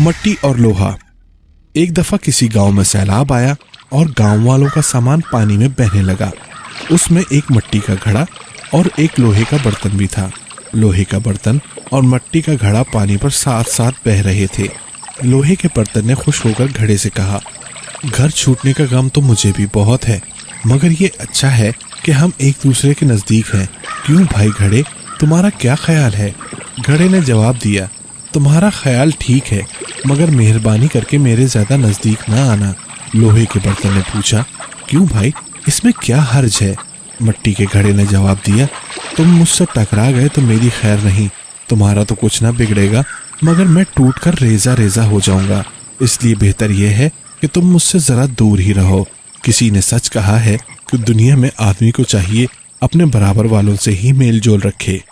मट्टी और लोहा। एक दफा किसी गांव में सैलाब आया और गांव वालों का सामान पानी में बहने लगा। उसमें एक मट्टी का घड़ा और एक लोहे का बर्तन भी था। लोहे का बर्तन और मट्टी का घड़ा पानी पर साथ साथ बह रहे थे। लोहे के बर्तन ने खुश होकर घड़े से कहा, घर छूटने का गम तो मुझे भी बहुत है, मगर ये अच्छा है कि हम एक दूसरे के नजदीक हैं। क्यों भाई घड़े, तुम्हारा क्या ख्याल है? घड़े ने जवाब दिया, तुम्हारा ख्याल ठीक है, मगर मेहरबानी करके मेरे ज्यादा नजदीक ना आना। लोहे के बर्तन ने पूछा, क्यों भाई, इसमें क्या हर्ज है? मट्टी के घड़े ने जवाब दिया, तुम मुझसे टकरा गए तो मेरी खैर नहीं, तुम्हारा तो कुछ ना बिगड़ेगा, मगर मैं टूटकर रेजा रेजा हो जाऊंगा। इसलिए बेहतर यह है कि तुम मुझसे जरा दूर ही रहो। किसी ने सच कहा है कि दुनिया में आदमी को चाहिए अपने बराबर वालों से ही मेल जोल रखे।